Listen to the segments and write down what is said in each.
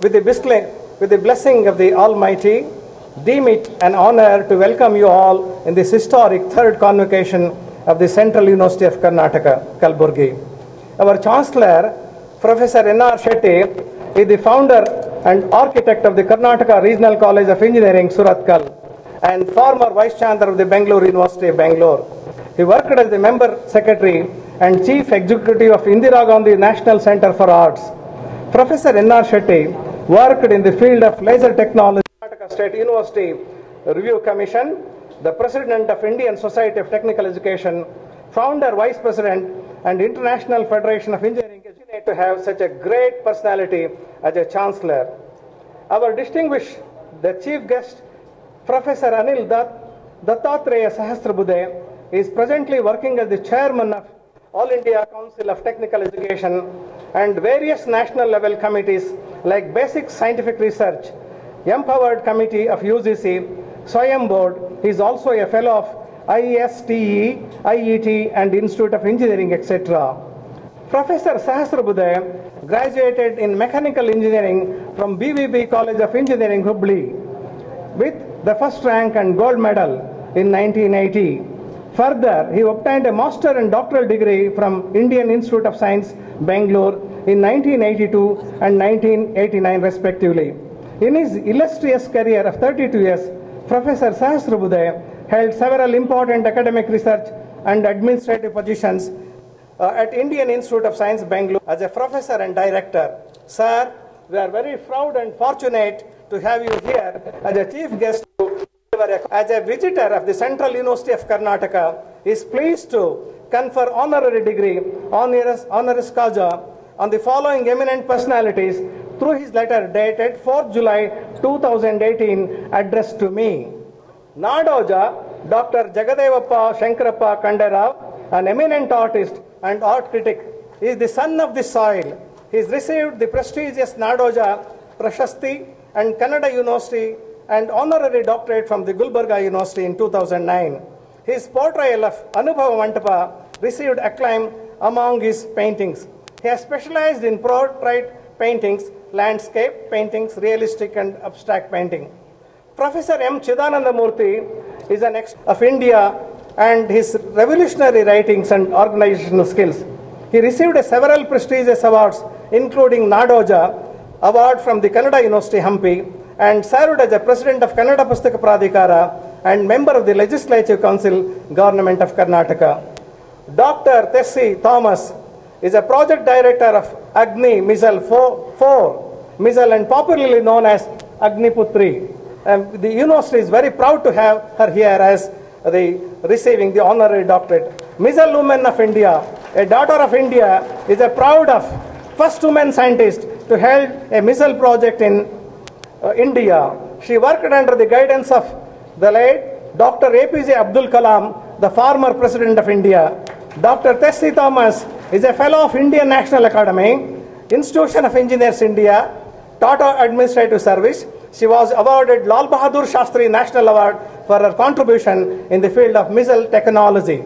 with the blessing of the Almighty, deem it an honor to welcome you all in this historic third convocation of the Central University of Karnataka, Kalburgi. Our Chancellor, Professor N.R. Shetty, is the founder and architect of the Karnataka Regional College of Engineering, Surathkal, and former Vice Chancellor of the Bangalore University, Bangalore. He worked as the Member Secretary and Chief Executive of Indira Gandhi National Center for Arts. Professor N.R. Shetty worked in the field of laser technology at Karnataka State University Review Commission, the President of Indian Society of Technical Education, Founder, Vice President, and International Federation of Engineering. To have such a great personality as a Chancellor. Our distinguished, the Chief Guest, Professor Anil Dattatreya Sahasrabudhe, is presently working as the Chairman of All India Council of Technical Education and various national level committees like Basic Scientific Research, Empowered Committee of UGC, SWAYAM Board. He is also a fellow of IESTE, IET and Institute of Engineering, etc. Professor Sahasrabudhe graduated in Mechanical Engineering from BVB College of Engineering, Hubli, with the first rank and gold medal in 1980. Further, he obtained a master and doctoral degree from Indian Institute of Science, Bangalore in 1982 and 1989 respectively. In his illustrious career of 32 years, Professor Sahasrabudhe held several important academic research and administrative positions at Indian Institute of Science, Bangalore, as a professor and director. Sir, we are very proud and fortunate to have you here as a chief guest. As a visitor of the Central University of Karnataka, is pleased to confer honorary degree, honoris causa, on the following eminent personalities through his letter dated 4th July 2018, addressed to me. Nadoja, Dr. Jagadevappa Shankarappa Kandarav, an eminent artist and art critic. He is the son of the soil. He has received the prestigious Nadoja Prashasti and Kannada University and honorary doctorate from the Gulbarga University in 2009. His portrayal of Anubhava Mantapa received acclaim among his paintings. He has specialized in portrait paintings, landscape paintings, realistic and abstract painting. Professor M. Chidananda Murthy is an expert of India and his revolutionary writings and organizational skills. He received several prestigious awards, including Nadoja Award from the Kannada University, Hampi, and served as the President of Kannada Pustaka Pradhikara and member of the Legislative Council, Government of Karnataka. Dr. Tessie Thomas is a project director of Agni Missile 4 missile and popularly known as Agniputri. The university is very proud to have her here as receiving the honorary doctorate. Missile Woman of India, a daughter of India, is a proud of first woman scientist to hold a missile project in India. She worked under the guidance of the late Dr. APJ Abdul Kalam, the former President of India. Dr. Tessie Thomas is a fellow of Indian National Academy, Institution of Engineers India, Tata Administrative Service. She was awarded Lal Bahadur Shastri National Award for her contribution in the field of missile technology.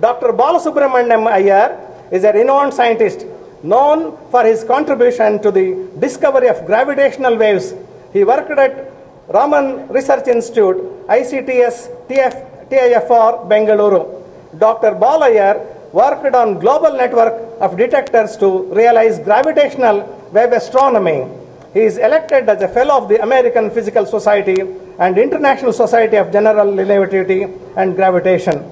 Dr. Balasubramaniam Iyer is a renowned scientist known for his contribution to the discovery of gravitational waves. He worked at Raman Research Institute, ICTS TIFR, Bengaluru. Dr. Bal Iyer worked on global network of detectors to realize gravitational wave astronomy. He is elected as a fellow of the American Physical Society and International Society of General Relativity and Gravitation.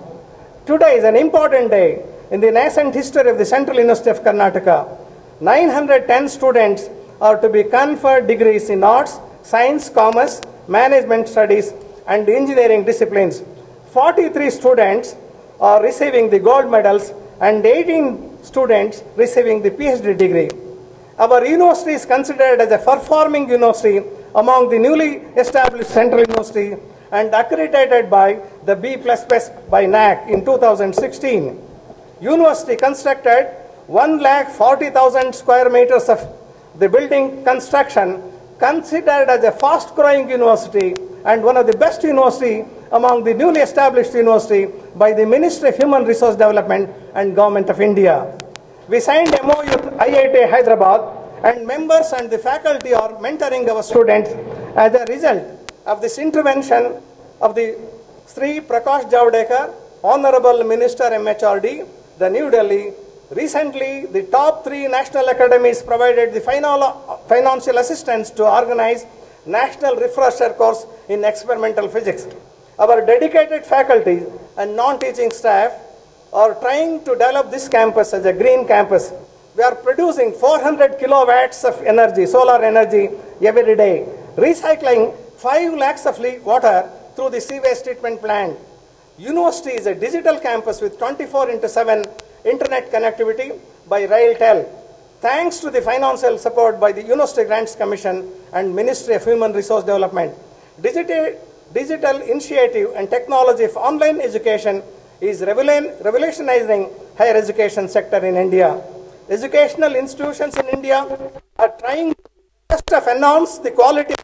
Today is an important day in the nascent history of the Central University of Karnataka. 910 students are to be conferred degrees in arts, science, commerce, management studies, and engineering disciplines. 43 students are receiving the gold medals and 18 students receiving the PhD degree. Our university is considered as a performing university among the newly established Central University and accredited by the B++ by NAC in 2016. University constructed 140,000 square meters of the building construction, considered as a fast-growing university and one of the best university among the newly established university by the Ministry of Human Resource Development and Government of India. We signed MOU with IIT Hyderabad and members and the faculty are mentoring our students. As a result of this intervention of the Sri Prakash Javadekar, Honorable Minister MHRD, the New Delhi, recently the top 3 national academies provided the financial assistance to organize national refresher course in experimental physics. Our dedicated faculty and non-teaching staff are trying to develop this campus as a green campus. We are producing 400 kilowatts of energy, solar energy every day, recycling 5 lakhs of water through the sewage treatment plant. University is a digital campus with 24/7 internet connectivity by RailTel. Thanks to the financial support by the University Grants Commission and Ministry of Human Resource Development, digital initiative and technology of online education is revolutionizing higher education sector in India. Educational institutions in India are trying to enhance the quality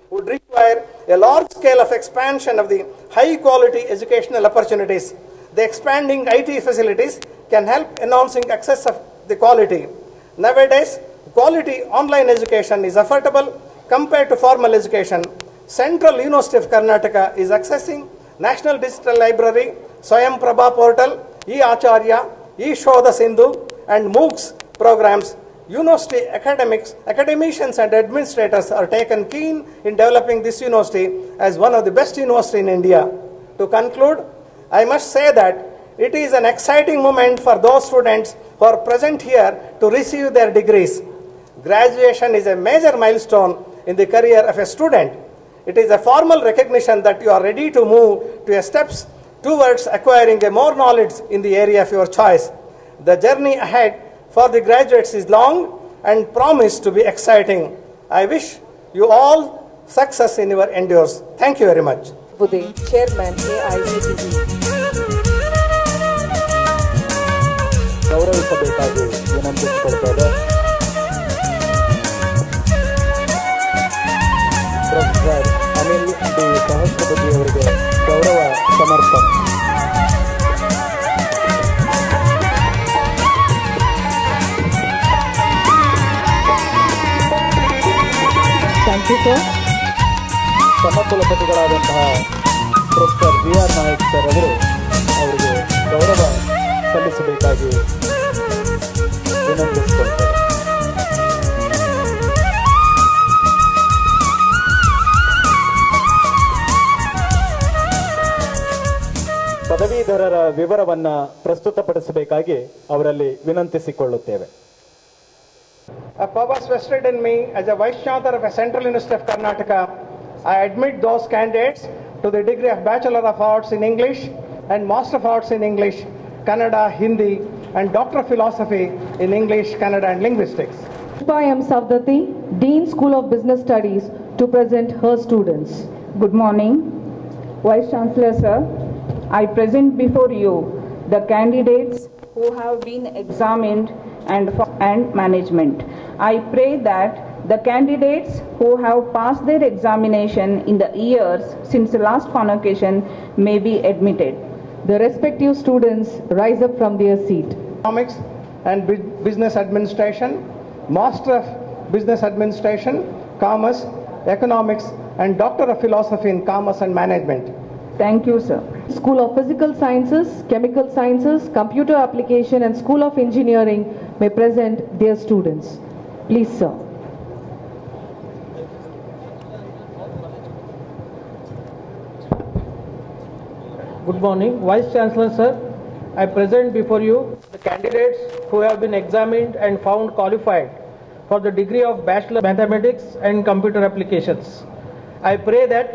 would require a large scale of expansion of the high quality educational opportunities. The expanding IT facilities can help enhancing access of the quality. Nowadays, quality online education is affordable compared to formal education. Central University of Karnataka is accessing National Digital Library, Swayam Prabha Portal, E-Acharya, E-Shodha Sindhu, and MOOCs programs. University academicians and administrators are taken keen in developing this university as one of the best universities in India. To conclude, I must say that it is an exciting moment for those students who are present here to receive their degrees. Graduation is a major milestone in the career of a student. It is a formal recognition that you are ready to move to steps towards acquiring a more knowledge in the area of your choice. The journey ahead for the graduates is long and promised to be exciting. I wish you all success in your endeavors. Thank you very much. Budhe, Chairman AICTE. ಗೌರವಿಸಬೇಕಾಗಿ ವಿನಂತಿಸಿಕೊಳ್ತೇವೆ. Professor Anil D Sahasrabuddhe ಅವರಿಗೆ ಗೌರವ ಸಮರ್ಪಣೆ. ಸಮಕುಲಪತಿಗಳಾದಂತಹ professor BR Nayak sir ಅವರು ಅವರಿಗೆ ಗೌರವ ಸಲ್ಲಿಸಬೇಕಾಗಿ ವಿನಂತಿಸಿಕೊಳ್ತಾರೆ. ಪದವೀಧರರ ವಿವರವನ್ನು ಪ್ರಸ್ತುತಪಡಿಸಬೇಕಾಗಿ ಅವರಲ್ಲಿ ವಿನಂತಿಸಿಕೊಳ್ಳುತ್ತೇವೆ. A purpose vested in me as a Vice Chancellor of a Central University of Karnataka, I admit those candidates to the degree of Bachelor of Arts in English and Master of Arts in English, Kannada, Hindi, and Doctor of Philosophy in English, Kannada, and Linguistics. Pushpa M. Savdati, Dean School of Business Studies, to present her students. Good morning, Vice Chancellor Sir. I present before you the candidates who have been examined and management. I pray that the candidates who have passed their examination in the years since the last convocation may be admitted. The respective students rise up from their seat. Economics and Business Administration, Master of Business Administration, Commerce, Economics, and Doctor of Philosophy in Commerce and Management. Thank you, sir. School of Physical Sciences, Chemical Sciences, Computer Application, and School of Engineering may present their students. Please, sir. Good morning, Vice Chancellor Sir. I present before you the candidates who have been examined and found qualified for the degree of Bachelor of Mathematics and Computer Applications. I pray that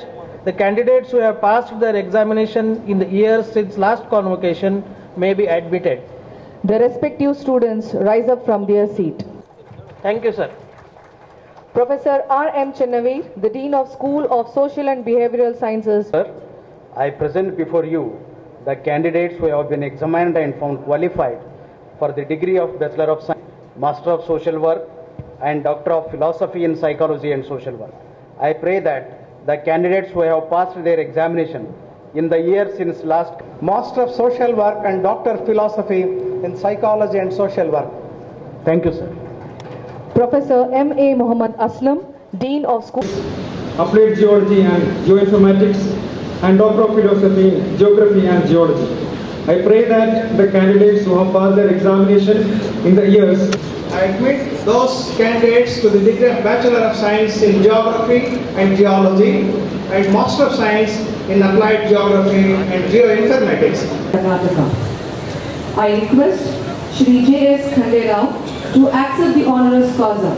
the candidates who have passed their examination in the years since last convocation may be admitted. The respective students rise up from their seat. Thank you, sir. Professor R.M. Chennaveer, the Dean of School of Social and Behavioral Sciences. Sir, I present before you the candidates who have been examined and found qualified for the degree of Bachelor of Science, Master of Social Work, and Doctor of Philosophy in Psychology and Social Work. I pray that the candidates who have passed their examination in the year since last Master of Social Work and Doctor of Philosophy in Psychology and Social Work. Thank you, sir. Professor M.A. Muhammad Aslam, Dean of School. Applied Geology and Geoinformatics, and Doctor of Philosophy in Geography and Geology. I pray that the candidates who have passed their examination in the years. I admit those candidates to the degree of Bachelor of Science in Geography and Geology and Master of Science in Applied Geography and Geoinformatics. Karnataka. I request Shri J.S. Khandera to accept the honoris causa.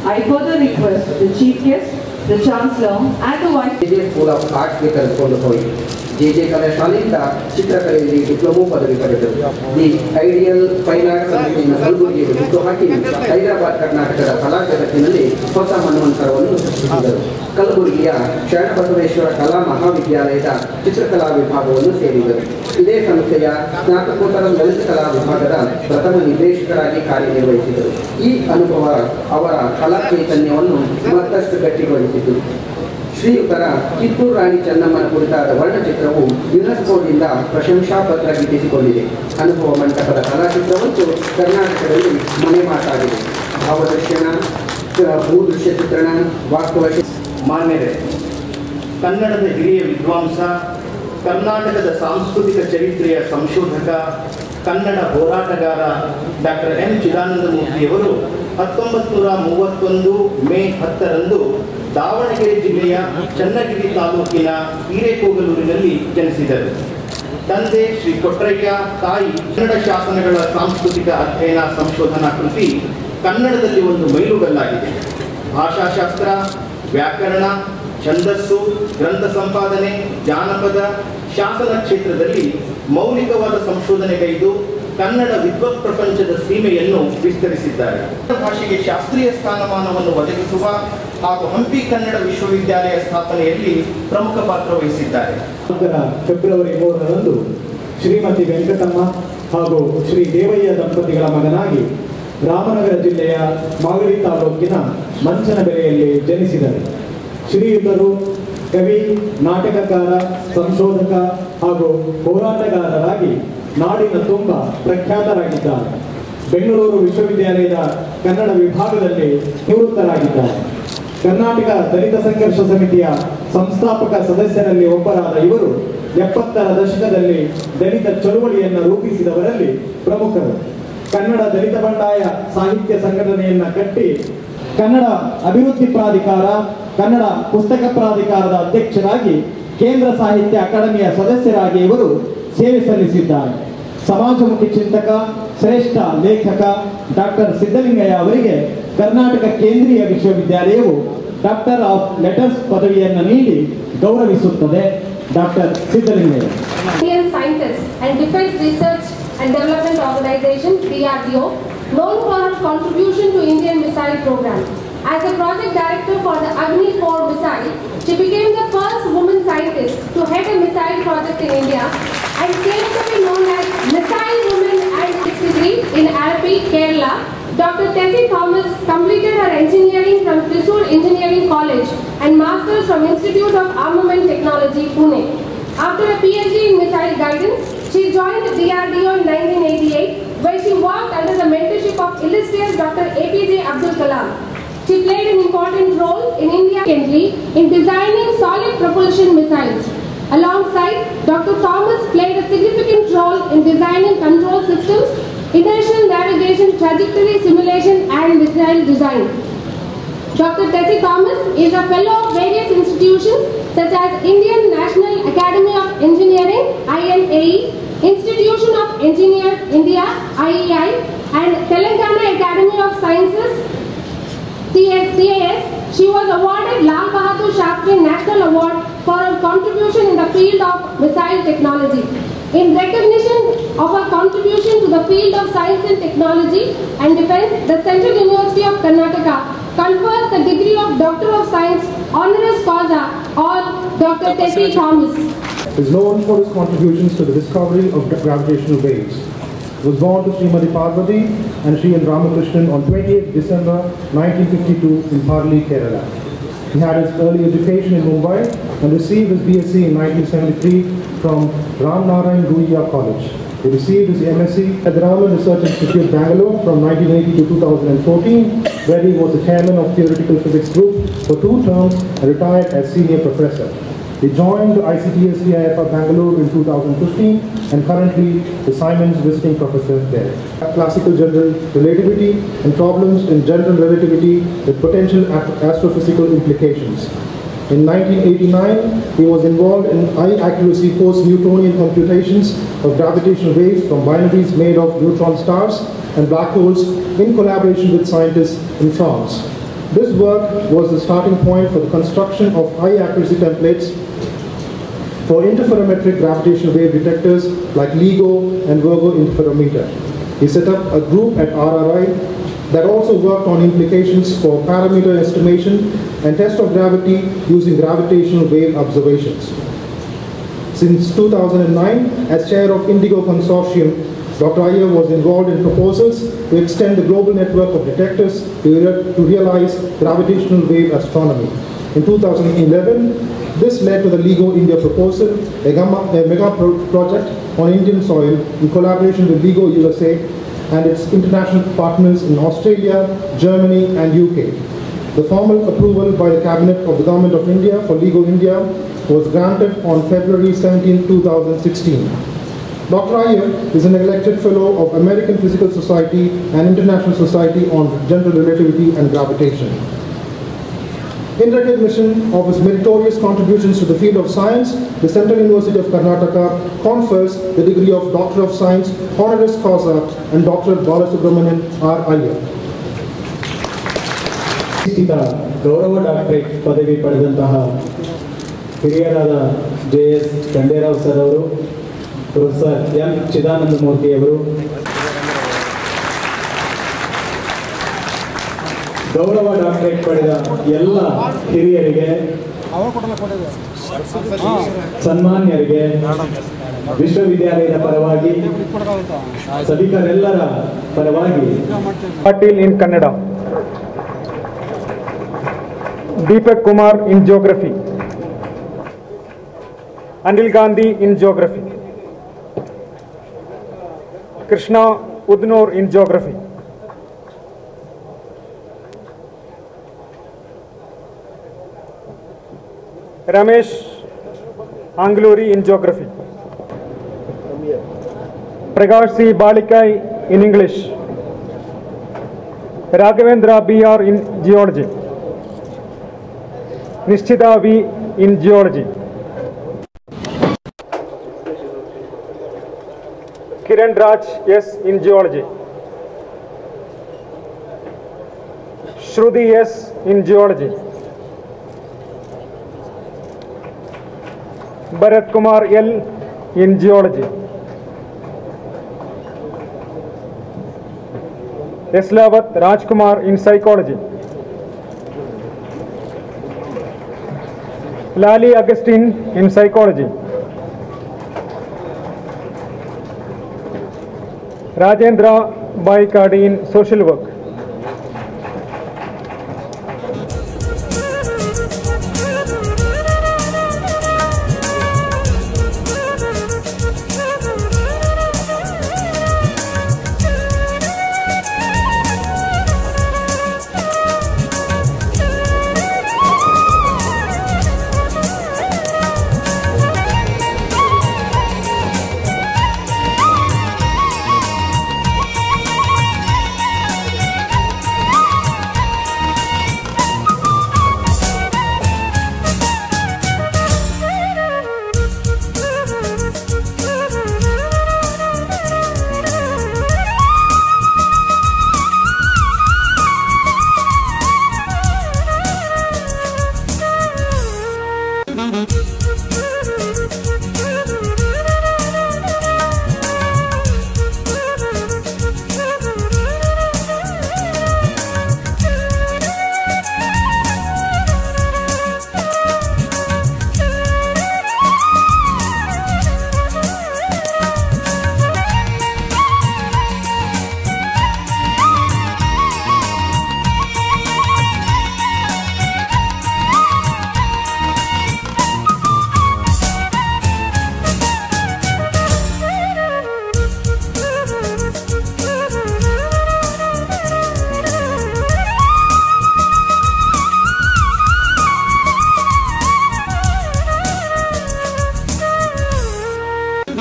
I further request the Chief Guest, the Chancellor and the Vice JJ School of Arts ಗೆ ಕರೆದುಕೊಂಡು ಹೋಗಿ JJ ಕಲಾಶಾಲೆಯಿಂದ ಚಿತ್ರಕಲೆಯಲ್ಲಿ diploma ಪದವಿ ಪಡೆದರು. The ideal fine arts ಸಂಸ್ಥೆಯಿಂದ ಕಲಬುರಗಿಯಲ್ಲಿ ಹುಟ್ಟುಹಾಕಿ ಹೈದರಾಬಾದ್ ಕರ್ನಾಟಕದ ಕಲಾ ಜಗತ್ತಿನಲ್ಲಿ ಹೊಸ ಮನ್ವಂತರವನ್ನು ಸೃಷ್ಟಿಸಿದರು. ಕಲಬುರಗಿಯ ಶರಣಬಸವೇಶ್ವರ ಕಲಾ ಮಹಾವಿದ್ಯಾಲಯದ ಚಿತ್ರಕಲಾ ವಿಭಾಗವನ್ನು ಸೇರಿದರು. ಇದೇ ಸಂಸ್ಥೆಯ ಸ್ನಾತಕೋತ್ತರ ಲಲಿತ ಕಲಾ ವಿಭಾಗದ ಪ್ರಥಮ ನಿರ್ದೇಶಕರಾಗಿ ಕಾರ್ಯನಿರ್ವಹಿಸಿದರು. ಈ ಅನುಭವ ಅವರ ಕಲಾ ಚೈತನ್ಯವನ್ನು ಮತ್ತಷ್ಟು ಗಟ್ಟಿಗೊಳಿಸಿತು. ಶ್ರೀಯುತರ ಕಿತ್ತೂರು ರಾಣಿ ಚೆನ್ನಮ್ಮನ ಕುರಿತಾದ ವರ್ಣಚಿತ್ರವು ಯುನೆಸ್ಕೋದಿಂದ ಪ್ರಶಂಸಾ ಪತ್ರ ಗಿಟ್ಟಿಸಿಕೊಂಡಿದೆ. ಅನುಭವ ಮಂಟಪದ ಕಲಾಚಿತ್ರವಂತೂ ಕರ್ನಾಟಕದಲ್ಲಿ ಮನೆ ಮಾತಾಗಿದೆ. ಭಾವದರ್ಶನ, ಭೂದೃಶ್ಯ ಚಿತ್ರಣ, ವಾಸ್ತವ. ಮಾನ್ಯರೇ, ಕನ್ನಡದ ಹಿರಿಯ ವಿದ್ವಾಂಸ, ಕರ್ನಾಟಕದ ಸಾಂಸ್ಕೃತಿಕ ಚರಿತ್ರೆಯ ಸಂಶೋಧಕ, ಕನ್ನಡ ಹೋರಾಟಗಾರ ಡಾಕ್ಟರ್ ಎಂ ಚಿದಾನಂದಮೂರ್ತಿಯವರು 1931 ಮೇ 10ರಂದು ದಾವಣಗೆರೆ ಜಿಲ್ಲೆಯ ಚನ್ನಗಿರಿ ತಾಲೂಕಿನ ಹಿರೇಕೋಗಲೂರಿನಲ್ಲಿ ಜನಿಸಿದರು. ತಂದೆ ಶ್ರೀ ಕೊಟ್ರಯ್ಯ, ತಾಯಿ ಕನ್ನಡ ಶಾಸನಗಳ ಸಾಂಸ್ಕೃತಿಕ ಅಧ್ಯಯನ ಸಂಶೋಧನಾ ಕೃತಿ ಕನ್ನಡದಲ್ಲಿ ಒಂದು ಮೈಲುಗಲ್ಲಾಗಿದೆ. ಭಾಷಾಶಾಸ್ತ್ರ, ವ್ಯಾಕರಣ, ಛಂದಸ್ಸು, ಗ್ರಂಥ ಸಂಪಾದನೆ, ಜಾನಪದ, ಶಾಸನ ಕ್ಷೇತ್ರದಲ್ಲಿ ಮೌಲಿಕವಾದ ಸಂಶೋಧನೆಗೈದು ಕನ್ನಡ ವಿದ್ವತ್ ಪ್ರಪಂಚದ ಸೀಮೆಯನ್ನು ವಿಸ್ತರಿಸಿದ್ದಾರೆ. ಭಾಷೆಗೆ ಶಾಸ್ತ್ರೀಯ ಸ್ಥಾನಮಾನವನ್ನು ಒದಗಿಸುವ ಹಾಗೂ ಹಂಪಿ ಕನ್ನಡ ವಿಶ್ವವಿದ್ಯಾಲಯ ಸ್ಥಾಪನೆಯಲ್ಲಿ ಪ್ರಮುಖ ಪಾತ್ರ ವಹಿಸಿದ್ದಾರೆ. ಫೆಬ್ರವರಿ 3ರಂದು ಶ್ರೀಮತಿ ವೆಂಕಟಮ್ಮ ಹಾಗೂ ಶ್ರೀ ದೇವಯ್ಯ ದಂಪತಿಗಳ ಮಗನಾಗಿ ರಾಮನಗರ ಜಿಲ್ಲೆಯ ಮಾಗಡಿ ತಾಲೂಕಿನ ಮಂಚನಬೆಲೆಯಲ್ಲಿ ಜನಿಸಿದರು. ಶ್ರೀಯುತರು ಕವಿ, ನಾಟಕಕಾರ, ಸಂಶೋಧಕ ಹಾಗೂ ಹೋರಾಟಗಾರರಾಗಿ ನಾಡಿನ ತುಂಬ ಪ್ರಖ್ಯಾತರಾಗಿದ್ದಾರೆ. ಬೆಂಗಳೂರು ವಿಶ್ವವಿದ್ಯಾಲಯದ ಕನ್ನಡ ವಿಭಾಗದಲ್ಲಿ ನಿವೃತ್ತರಾಗಿದ್ದಾರೆ. ಕರ್ನಾಟಕ ದಲಿತ ಸಂಘರ್ಷ ಸಮಿತಿಯ ಸಂಸ್ಥಾಪಕ ಸದಸ್ಯರಲ್ಲಿ ಒಬ್ಬರಾದ ಇವರು 70ರ ದಶಕದಲ್ಲಿ ದಲಿತ ಚಳುವಳಿಯನ್ನು ರೂಪಿಸಿದವರಲ್ಲಿ ಪ್ರಮುಖರು. ಕನ್ನಡ ದಲಿತ ಬಂಡಾಯ ಸಾಹಿತ್ಯ ಸಂಘಟನೆಯನ್ನ ಕಟ್ಟಿ ಕನ್ನಡ ಅಭಿವೃದ್ಧಿ ಪ್ರಾಧಿಕಾರ, ಕನ್ನಡ ಪುಸ್ತಕ ಪ್ರಾಧಿಕಾರದ ಅಧ್ಯಕ್ಷರಾಗಿ, ಕೇಂದ್ರ ಸಾಹಿತ್ಯ ಅಕಾಡೆಮಿಯ ಸದಸ್ಯರಾಗಿ ಇವರು ಸೇವೆ ಸಲ್ಲಿಸಿದ್ದಾರೆ. ಸಮಾಜಮುಖಿ ಚಿಂತಕ, ಶ್ರೇಷ್ಠ ಲೇಖಕ ಡಾಕ್ಟರ್ ಸಿದ್ದಲಿಂಗಯ್ಯ ಅವರಿಗೆ ಕರ್ನಾಟಕ ಕೇಂದ್ರೀಯ ವಿಶ್ವವಿದ್ಯಾಲಯವು ಡಾಕ್ಟರ್ ಆಫ್ ಲೆಟರ್ಸ್ ಪದವಿಯನ್ನು ನೀಡಿ ಗೌರವಿಸುತ್ತದೆ. Doctor Siddalingaiah. Indian Scientists and Defense Research and Development Organization (DRDO), known for her contribution to Indian Missile Program. As a project director for the Agni 4 missile, she became the first woman scientist to head a missile project in India and came to be known as Missile Woman and degree in Arapi, Kerala. Dr. Tessie Thomas completed her engineering from Thrissur Engineering College and Masters from Institute of Armament Technology, Pune. After a PhD in missile guidance, she joined DRDO in 1988, where she worked under the mentorship of illustrious Dr. APJ Abdul Kalam. She played an important role in India in designing solid propulsion missiles. Alongside, Dr. Thomas played a significant role in designing control systems, inertial navigation, trajectory simulation and missile design. Dr. Tessie Thomas is a fellow of various institutions such as Indian National Academy of Engineering (INAE), Institution of Engineers India (IEI), and Telangana Academy of Sciences (TAS). She was awarded Lal Bahadur Shastri National Award for her contribution in the field of missile technology. In recognition of her contribution to the field of science and technology and defense, the Central University of Karnataka confers the degree of Doctor of Science honoris causa on Dr. Tessie Thomas. Is known for his contributions to the discovery of gravitational waves. He was born to Srimati Parvati and Sri N. Ramakrishnan on 28th December 1952 in Parli, Kerala. He had his early education in Mumbai and received his BSc in 1973 from Ram Narayan Guiya College. He received his MSc at the Raman Research Institute, Bangalore from 1980 to 2014 where he was the chairman of theoretical physics group for 2 terms and retired as senior professor. He joined the ICTS CIFR Bangalore in 2015 and currently the Simons visiting professor there. Classical general relativity and problems in general relativity with potential astrophysical implications. In 1989, he was involved in high-accuracy post-Newtonian computations of gravitational waves from binaries made of neutron stars and black holes in collaboration with scientists in France. This work was the starting point for the construction of high-accuracy templates for interferometric gravitational wave detectors like LIGO and Virgo interferometer. He set up a group at RRI that also worked on implications for parameter estimation and test of gravity using gravitational wave observations. Since 2009, as chair of Indigo Consortium, Dr. Iyer was involved in proposals to extend the global network of detectors to realize gravitational wave astronomy. In 2011, this led to the LIGO India proposal, a mega project on Indian soil in collaboration with LIGO USA and its international partners in Australia, Germany and UK. The formal approval by the Cabinet of the Government of India for LIGO India was granted on February 17, 2016. Dr. Iyer is an elected fellow of American Physical Society and International Society on General Relativity and Gravitation. In recognition of his meritorious contributions to the field of science, the Central University of Karnataka confers the degree of Doctor of Science, Honoris Causa, and Dr. Balasubramanian R. Iyer. ಗೌರವ doctorate ಪದವಿ ಪಡೆದಂತಹ ಹಿರಿಯರಾದ JS Khanderao sir ಅವರು, professor M. Chidananda Murthy ಅವರು, ಗೌರವ doctorate ಪಡೆದ ಎಲ್ಲ ಹಿರಿಯರಿಗೆ, ಸನ್ಮಾನ್ಯರಿಗೆ ವಿಶ್ವವಿದ್ಯಾಲಯದ ಪರವಾಗಿ ಸಭಿಕರೆಲ್ಲರ ಪರವಾಗಿ ಪಾಟೀಲ್ ಇನ್ Kannada, Deepak Kumar in geography, Anil Gandhi in geography, Krishna Udnur in geography, Ramesh Angluri in geography, Prakash C. Balikai in English, Raghavendra B.R. in geology, Nishchita V. in geology, Kiran Raj S. in geology, Shruti S. in geology, Bharat Kumar L. in geology, Eslavat Rajkumar in psychology, Lali Augustine in psychology, Rajendra Baikadi in social work,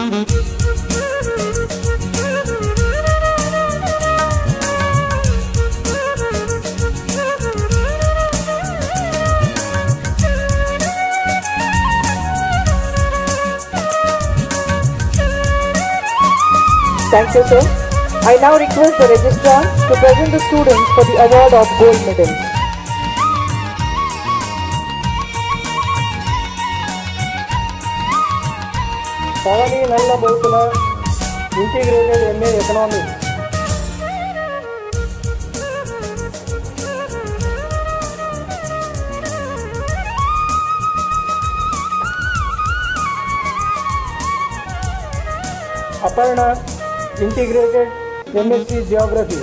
Thank you, sir. I now request the registrar to present the students for the award of gold medals. Pavani Nalla Bhutula, Integrated MA Economics. Aparna, Integrated MSc Geography.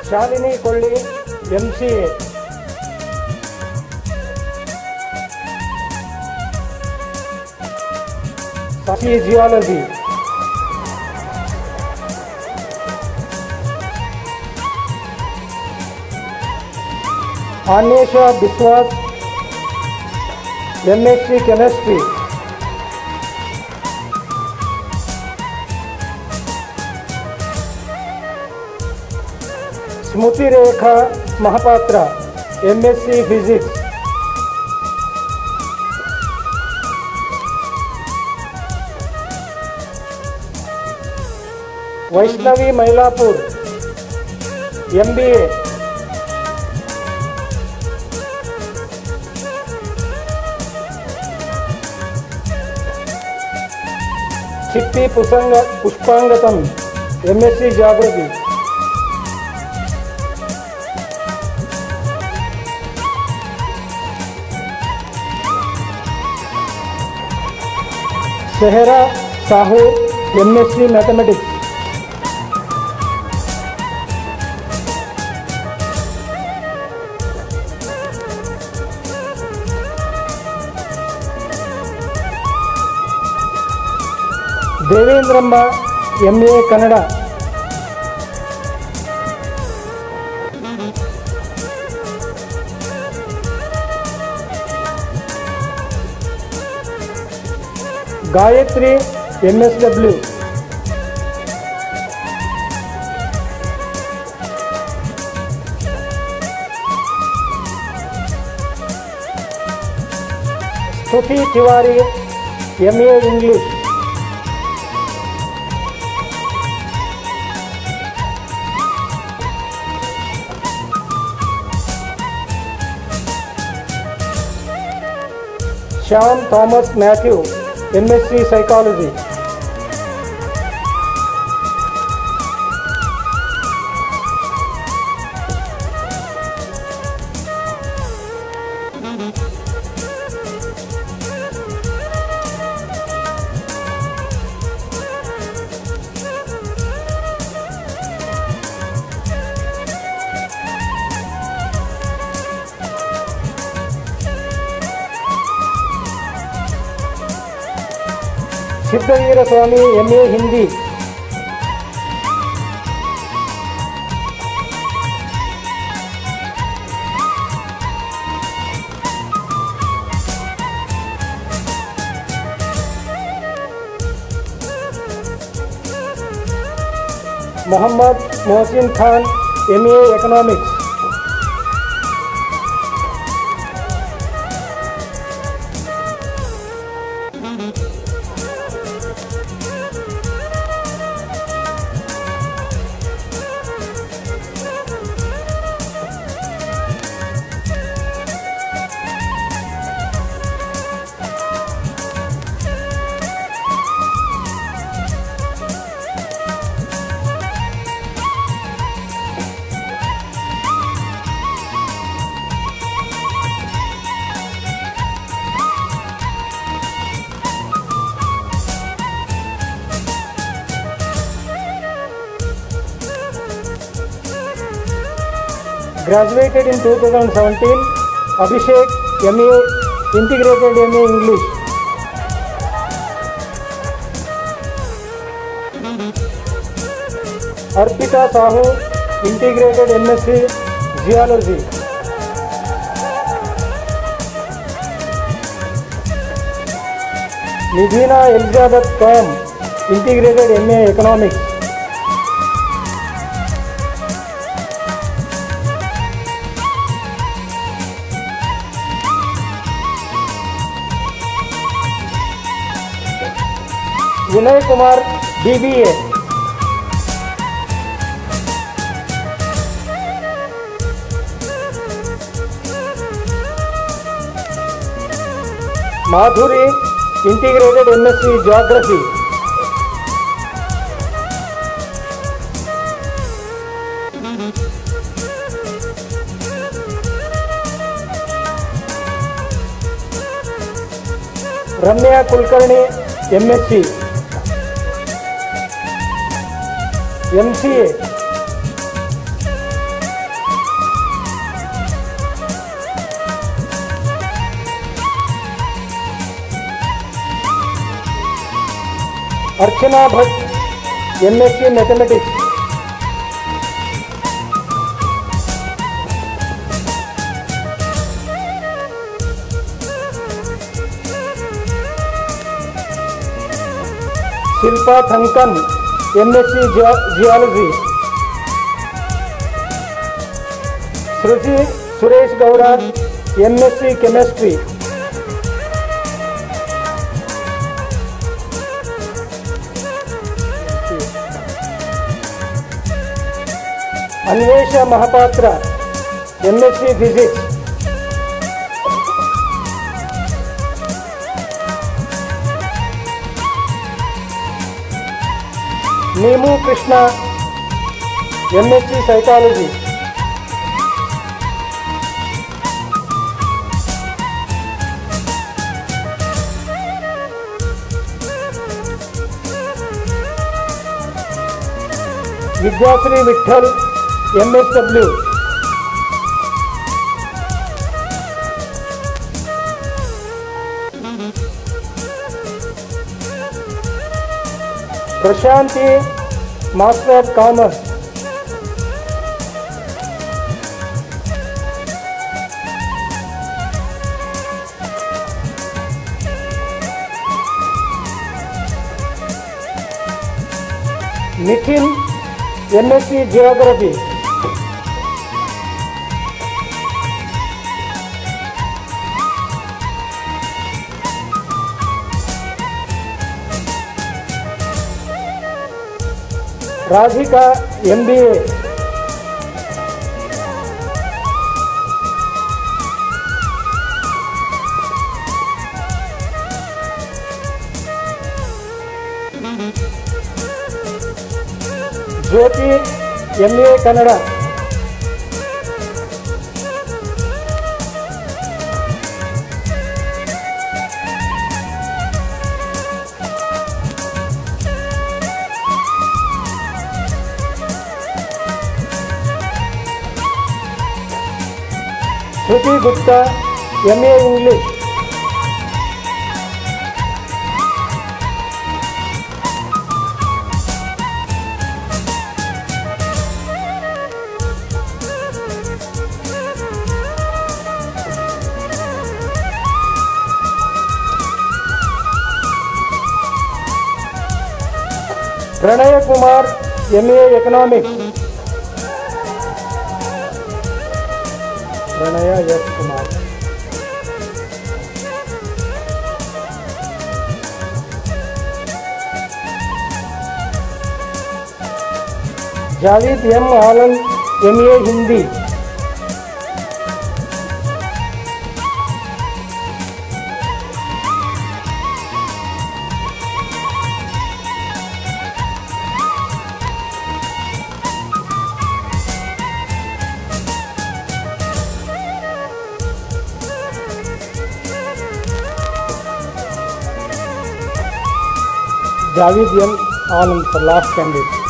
Shalini Kolli, MCA. Sashi Geology. Anesha Biswas, MSc Chemistry. Smruti Rekha Mahapatra, MSc Physics. Vaishnavi Mailapur, MBA. Chippi Pushpangatam, MSc Geography. Sehra Sahu, MSc Mathematics. Devendramma, MA Kannada. Gayatri, MSW. Stuti Tiwari, MA English. Shyam Thomas Matthew, MSc Psychology. Siddhavira Swami, MA Hindi. Muhammad Mohsin Khan, MA Economics. Graduated in 2017, Abhishek, MA, Integrated MA English. Arpita Sahu, Integrated MSc Geology. Nidhina Elizabeth Com, Integrated MA Economics. Vinay Kumar, BBA. Madhuri, Integrated MSc Geography. Ramya Kulkarni, MSc. MCA. Archana Bhatt, MSc Mathematics. Shilpa Thankan, MSc Geology. Shruti Suresh Gowda, MSc Chemistry. Anvesha Mahapatra, MSc Physics. Nemu Krishna, MSc Psychology. Vidyasri Vitthal, MSW. Prashanti, Master of Commerce. Nikhil, MSc Geography. Radhika, MBA. Jyoti, MA Kannada. Shruti Gupta, MA English. Pranay Kumar, MA Economics. Pranaya Yash Kumar. Javed M. Alan, MA Hindi. Javed M. Anand for last candidate.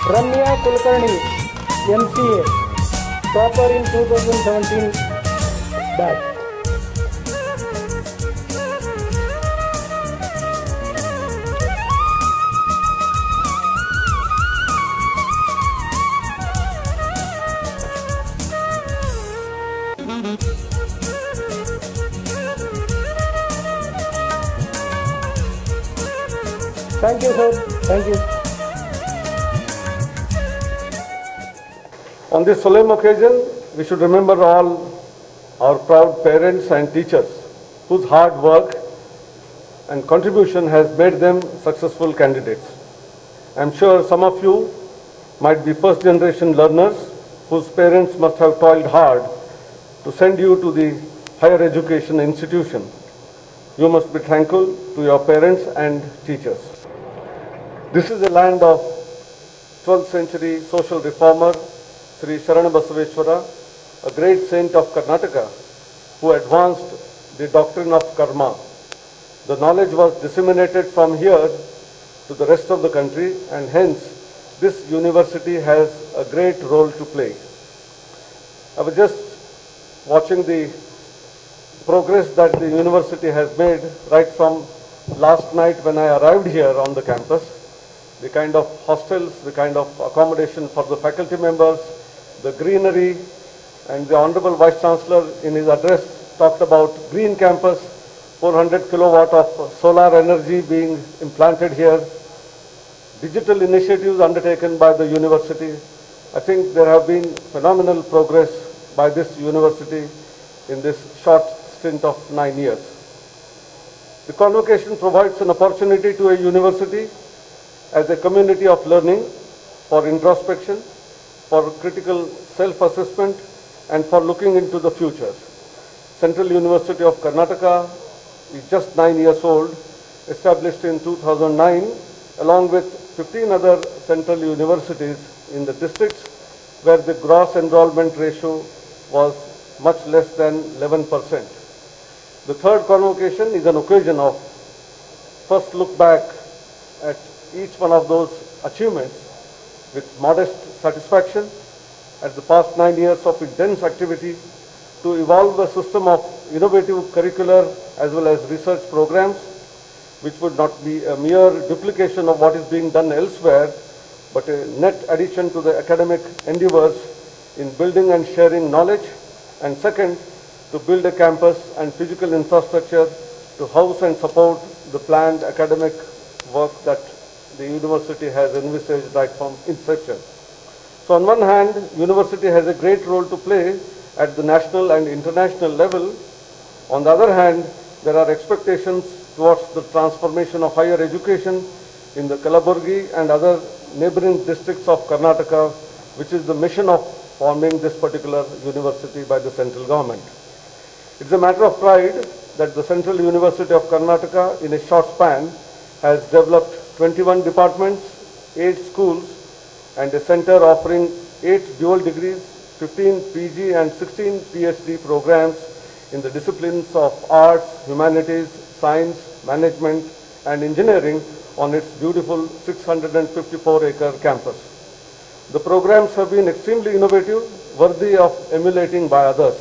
Ramya Kulkarni, MCA, topper in 2017 batch. Thank you, sir. Thank you. On this solemn occasion, we should remember all our proud parents and teachers whose hard work and contribution has made them successful candidates. I am sure some of you might be first generation learners whose parents must have toiled hard to send you to the higher education institution. You must be thankful to your parents and teachers. This is a land of 12th century social reformer Sri Sharana Basaveshwara, a great saint of Karnataka, who advanced the doctrine of karma. The knowledge was disseminated from here to the rest of the country, and hence this university has a great role to play. I was just watching the progress that the university has made right from last night when I arrived here on the campus. The kind of hostels, the kind of accommodation for the faculty members, the greenery, and the Honorable Vice Chancellor in his address talked about green campus, 400 kilowatt of solar energy being implanted here, digital initiatives undertaken by the university. I think there have been phenomenal progress by this university in this short stint of 9 years. The convocation provides an opportunity to a university as a community of learning, for introspection, for critical self-assessment, and for looking into the future. Central University of Karnataka is just 9 years old, established in 2009, along with 15 other central universities in the districts where the gross enrollment ratio was much less than 11%. The third convocation is an occasion of first look back at each one of those achievements with modest satisfaction at the past 9 years of intense activity to evolve a system of innovative curricular as well as research programs, which would not be a mere duplication of what is being done elsewhere, but a net addition to the academic endeavors in building and sharing knowledge, and second, to build a campus and physical infrastructure to house and support the planned academic work that the university has envisaged right from inception. So on one hand, university has a great role to play at the national and international level. On the other hand, there are expectations towards the transformation of higher education in the Kalaburgi and other neighboring districts of Karnataka, which is the mission of forming this particular university by the central government. It's a matter of pride that the Central University of Karnataka, in a short span, has developed 21 departments, 8 schools, and a center offering 8 dual degrees, 15 PG and 16 PhD programs in the disciplines of arts, humanities, science, management, and engineering on its beautiful 654-acre campus. The programs have been extremely innovative, worthy of emulating by others.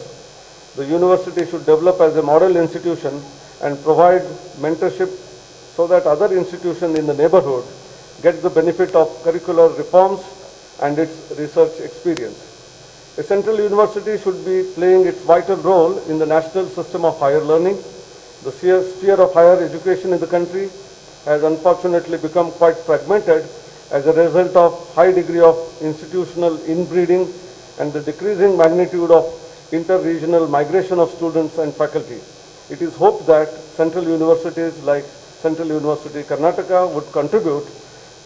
The university should develop as a model institution and provide mentorship so that other institutions in the neighborhood get the benefit of curricular reforms and its research experience. A central university should be playing its vital role in the national system of higher learning. The sphere of higher education in the country has unfortunately become quite fragmented as a result of high degree of institutional inbreeding and the decreasing magnitude of inter-regional migration of students and faculty. It is hoped that central universities like Central University Karnataka would contribute,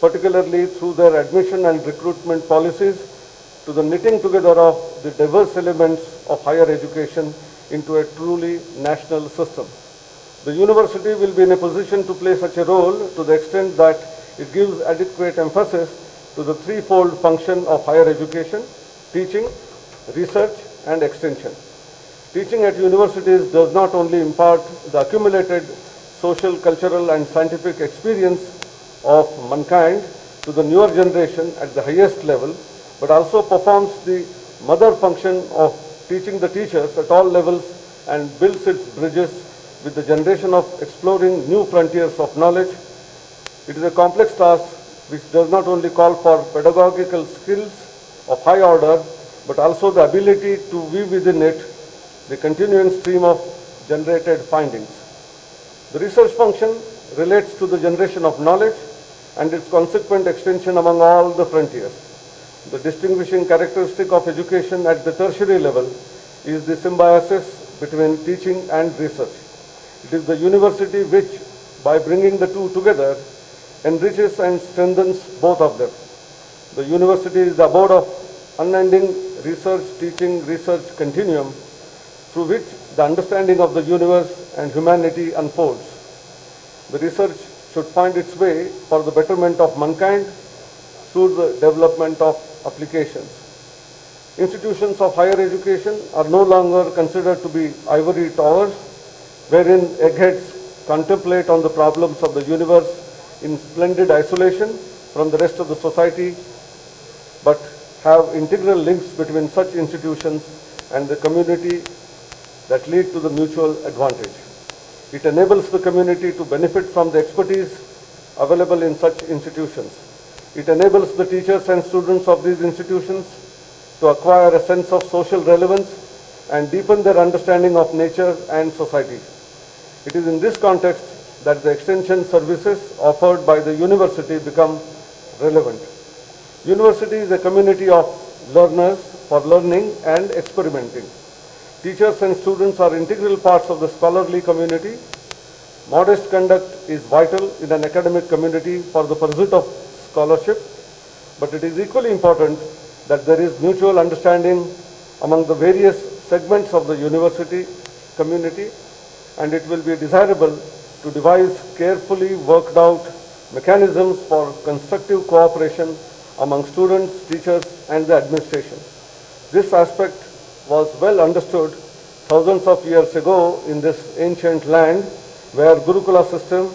particularly through their admission and recruitment policies, to the knitting together of the diverse elements of higher education into a truly national system. The university will be in a position to play such a role to the extent that it gives adequate emphasis to the threefold function of higher education: teaching, research, and extension. Teaching at universities does not only impart the accumulated social, cultural, and scientific experience of mankind, to the newer generation at the highest level, but also performs the mother function of teaching the teachers at all levels and builds its bridges with the generation of exploring new frontiers of knowledge. It is a complex task which does not only call for pedagogical skills of high order, but also the ability to weave within it the continuing stream of generated findings. The research function relates to the generation of knowledge and its consequent extension among all the frontiers. The distinguishing characteristic of education at the tertiary level is the symbiosis between teaching and research. It is the university which, by bringing the two together, enriches and strengthens both of them. The university is the abode of unending research, teaching, research continuum through which the understanding of the universe and humanity unfolds. The research should find its way for the betterment of mankind through the development of applications. Institutions of higher education are no longer considered to be ivory towers, wherein eggheads contemplate on the problems of the universe in splendid isolation from the rest of the society, but have integral links between such institutions and the community that lead to the mutual advantage. It enables the community to benefit from the expertise available in such institutions. It enables the teachers and students of these institutions to acquire a sense of social relevance and deepen their understanding of nature and society. It is in this context that the extension services offered by the university become relevant. University is a community of learners for learning and experimenting. Teachers and students are integral parts of the scholarly community. Modest conduct is vital in an academic community for the pursuit of scholarship, but it is equally important that there is mutual understanding among the various segments of the university community, and it will be desirable to devise carefully worked out mechanisms for constructive cooperation among students, teachers, and the administration. This aspect was well understood thousands of years ago in this ancient land where Gurukula system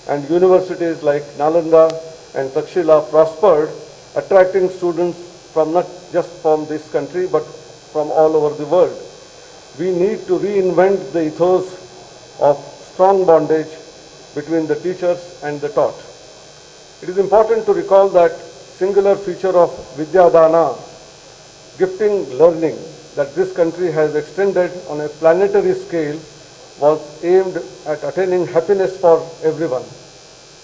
and universities like Nalanda and Takshila prospered, attracting students from not just from this country but from all over the world. We need to reinvent the ethos of strong bondage between the teachers and the taught. It is important to recall that singular feature of Vidyadana, gifting learning, that this country has extended on a planetary scale was aimed at attaining happiness for everyone.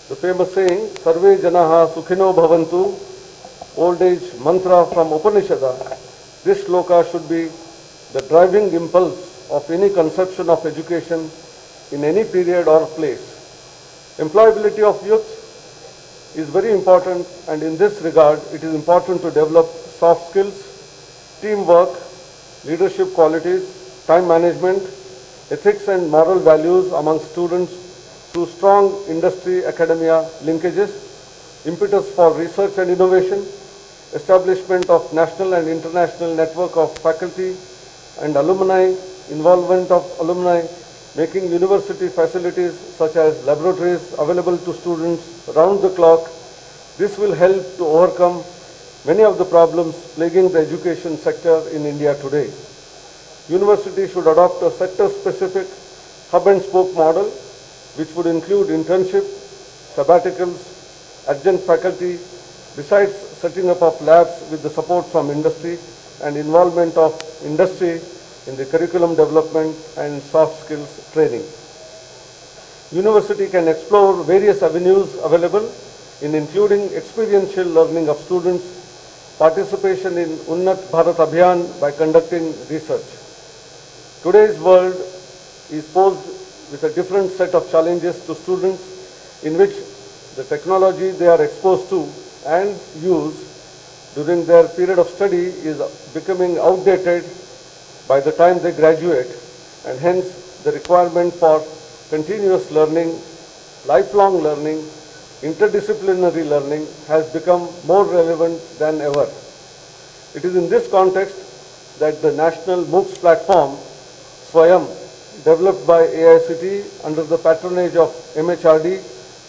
The famous saying, Sarve Janaha Sukhino Bhavantu, old age mantra from Upanishada, this shloka should be the driving impulse of any conception of education in any period or place. Employability of youth is very important, and in this regard, it is important to develop soft skills, teamwork, leadership qualities, time management, ethics and moral values among students through strong industry-academia linkages, impetus for research and innovation, establishment of national and international network of faculty and alumni, involvement of alumni, making university facilities such as laboratories available to students round the clock. This will help to overcome many of the problems plaguing the education sector in India today. University should adopt a sector-specific hub-and-spoke model which would include internship, sabbaticals, adjunct faculty, besides setting up of labs with the support from industry and involvement of industry in the curriculum development and soft skills training. University can explore various avenues available in including experiential learning of students, participation in Unnat Bharat Abhiyan by conducting research. Today's world is posed with a different set of challenges to students in which the technology they are exposed to and use during their period of study is becoming outdated by the time they graduate, and hence the requirement for continuous learning, lifelong learning, interdisciplinary learning has become more relevant than ever. It is in this context that the National MOOCs platform, Swayam, developed by AICTE under the patronage of MHRD,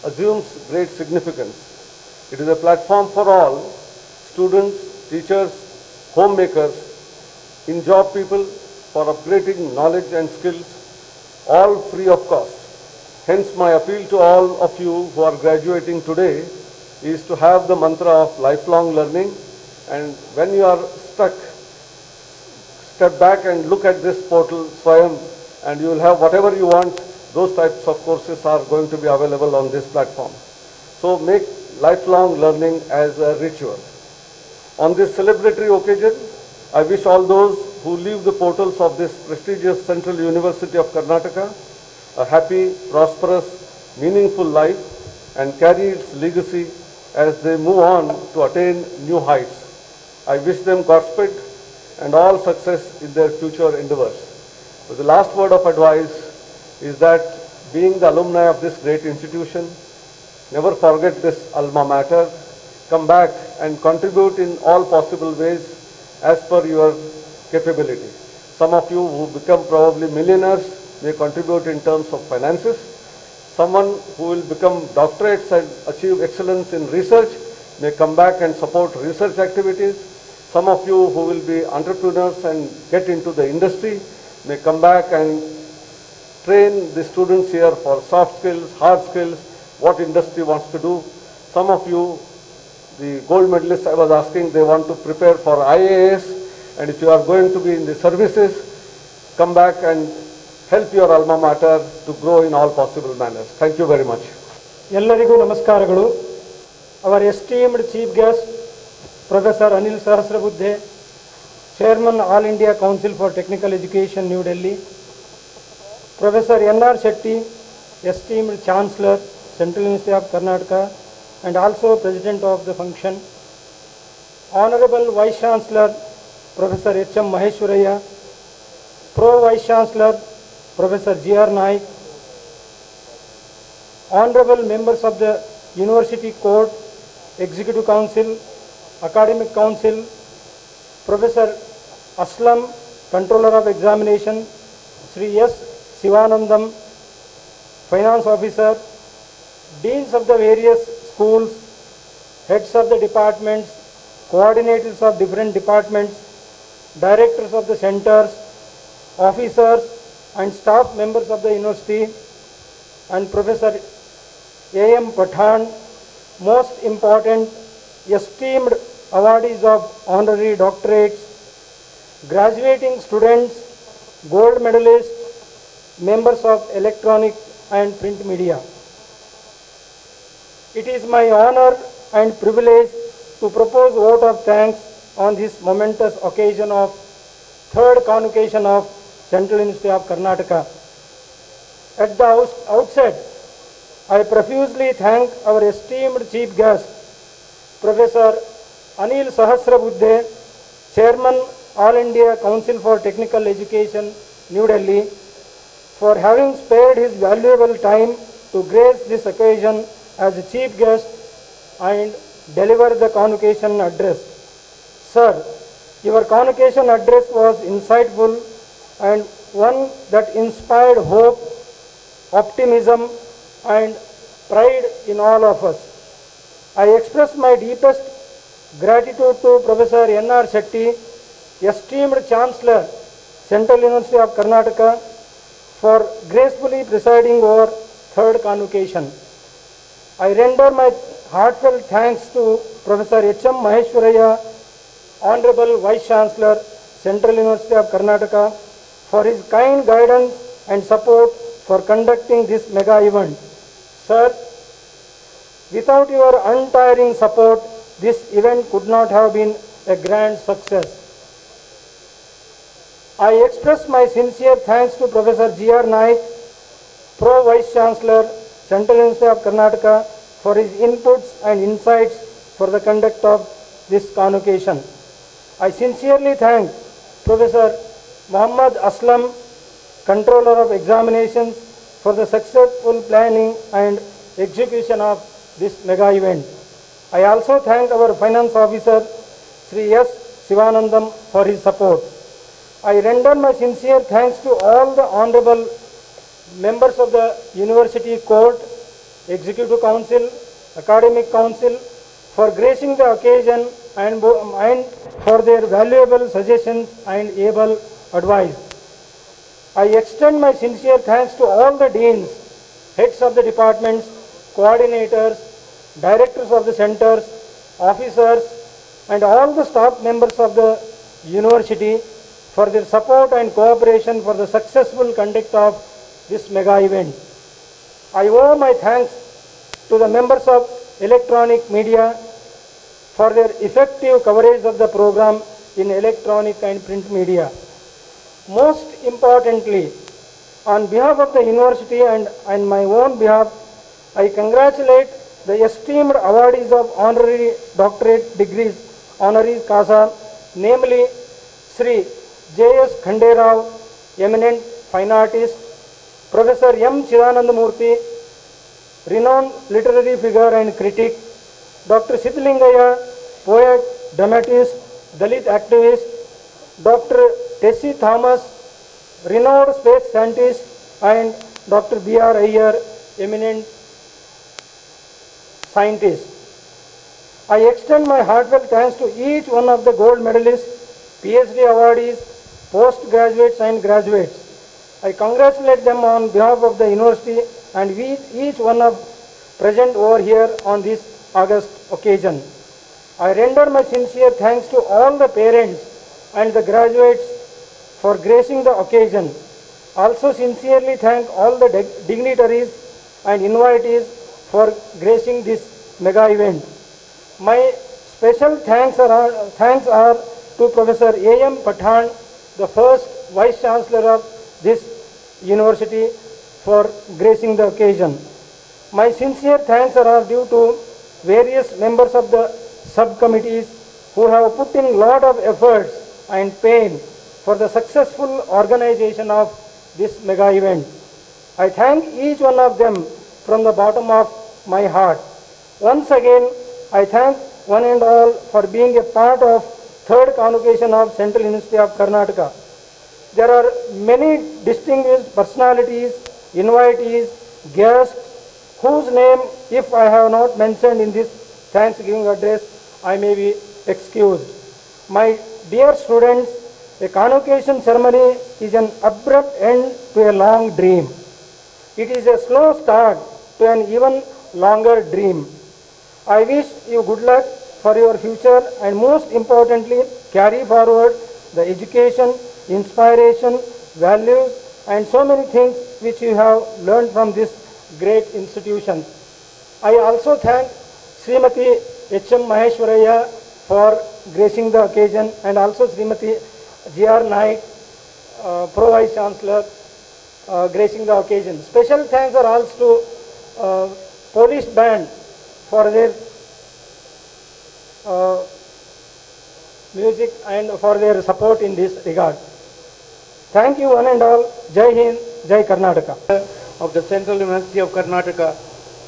assumes great significance. It is a platform for all, students, teachers, homemakers, in-job people, for upgrading knowledge and skills, all free of cost. Hence, my appeal to all of you who are graduating today is to have the mantra of lifelong learning, and when you are stuck, step back and look at this portal, Swayam, and you will have whatever you want. Those types of courses are going to be available on this platform. So make lifelong learning as a ritual. On this celebratory occasion, I wish all those who leave the portals of this prestigious Central University of Karnataka a happy, prosperous, meaningful life and carry its legacy as they move on to attain new heights. I wish them Godspeed and all success in their future endeavors. So the last word of advice is that being the alumni of this great institution, never forget this alma mater, come back and contribute in all possible ways as per your capability. Some of you who become probably millionaires may contribute in terms of finances. Someone who will become doctorates and achieve excellence in research may come back and support research activities. Some of you who will be entrepreneurs and get into the industry may come back and train the students here for soft skills, hard skills, what industry wants to do. Some of you, the gold medalists I was asking, they want to prepare for IAS, and if you are going to be in the services, come back and help your alma mater to grow in all possible manners. Thank you very much. ಎಲ್ಲರಿಗೂ ನಮಸ್ಕಾರಗಳು. Our esteemed chief guest, Professor Anil Sahasrabudhe, Chairman All India Council for Technical Education, New Delhi, Professor N.R. Shetty, esteemed Chancellor, Central University of Karnataka, and also President of the function, Honorable Vice Chancellor, Professor H.M. Maheshwaraya, Pro Vice Chancellor, Professor G.R. Naik, Honorable members of the University Court, Executive Council, Academic Council, Professor Aslam, Controller of Examination, Sri S. Sivanandam, Finance Officer, Deans of the various schools, Heads of the departments, Coordinators of different departments, Directors of the centers, Officers and staff members of the university, and Professor A.M. Pathan, most important, esteemed awardees of honorary doctorates, graduating students, gold medalists, members of electronic and print media. It is my honor and privilege to propose vote of thanks on this momentous occasion of third convocation of Central University of Karnataka. At the outset, I profusely thank our esteemed chief guest, Professor Anil Sahasrabudhe, Chairman All India Council for Technical Education, New Delhi, for having spared his valuable time to grace this occasion as a chief guest and deliver the convocation address. Sir, your convocation address was insightful and one that inspired hope, optimism and pride in all of us. I express my deepest gratitude to Professor N.R. Shetty, esteemed Chancellor, Central University of Karnataka, for gracefully presiding over third convocation. I render my heartfelt thanks to Professor H.M. Maheshwaraya, Honorable Vice Chancellor, Central University of Karnataka, for his kind guidance and support for conducting this mega event. Sir, without your untiring support, this event could not have been a grand success. I express my sincere thanks to Professor G.R. Naik, Pro Vice Chancellor, Central University of Karnataka, for his inputs and insights for the conduct of this convocation. I sincerely thank Professor Muhammad Aslam, Controller of Examinations, for the successful planning and execution of this mega event. I also thank our Finance Officer, Sri S. Sivanandam, for his support. I render my sincere thanks to all the honorable members of the University Court, Executive Council, Academic Council, for gracing the occasion and for their valuable suggestions and able advice. I extend my sincere thanks to all the deans, heads of the departments, coordinators, directors of the centers, officers, and all the staff members of the university for their support and cooperation for the successful conduct of this mega event. I owe my thanks to the members of electronic media for their effective coverage of the program in electronic and print media. Most importantly, on behalf of the university and my own behalf, I congratulate the esteemed awardees of honorary doctorate degrees, honoris causa, namely Sri J.S. Khande Rao, eminent fine artist, Professor M. Chidanandamurthy, renowned literary figure and critic, Dr. Siddhalingaya, poet, dramatist, Dalit activist, Dr. Tessie Thomas, renowned space scientist, and Dr. B.R. Iyer, eminent scientist. I extend my heartfelt thanks to each one of the gold medalists, PhD awardees, postgraduates and graduates. I congratulate them on behalf of the university and each one of present over here on this August occasion. I render my sincere thanks to all the parents and the graduates for gracing the occasion. Also sincerely thank all the dignitaries and invitees for gracing this mega event. My special thanks are to Professor A.M. Pathan, the first Vice Chancellor of this university, for gracing the occasion. My sincere thanks are due to various members of the subcommittees who have put in a lot of efforts and pain for the successful organization of this mega event. I thank each one of them from the bottom of my heart. Once again, I thank one and all for being a part of third convocation of Central University of Karnataka. There are many distinguished personalities, invitees, guests, whose name, if I have not mentioned in this Thanksgiving address, I may be excused. My dear students, a convocation ceremony is an abrupt end to a long dream. It is a slow start to an even longer dream. I wish you good luck for your future and most importantly, carry forward the education, inspiration, values and so many things which you have learned from this great institution. I also thank Srimati H.M. Maheshwaraya for gracing the occasion and also Srimati G.R. Naik, Pro Vice Chancellor, gracing the occasion. Special thanks are also to Police Band for their music and for their support in this regard. Thank you one and all. Jai Hind, Jai Karnataka. Of the Central University of Karnataka,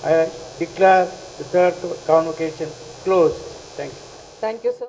I declare the third convocation closed. Thank you. Thank you, sir.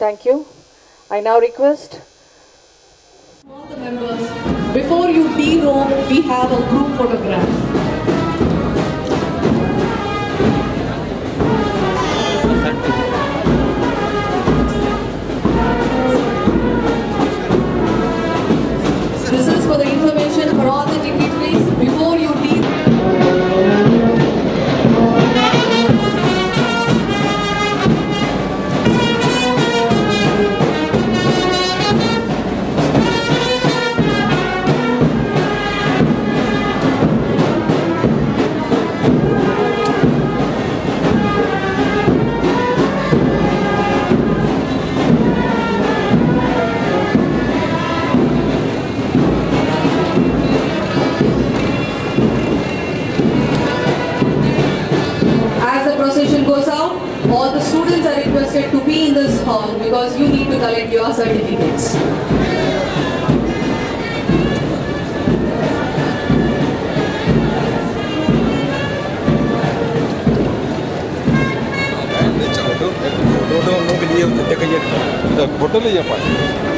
Thank you. I now request all the members, before you de-robe, we have a group photograph. This is for the information for all the dignitaries before you hall because you need to collect your certificates. Photo ले जा पाए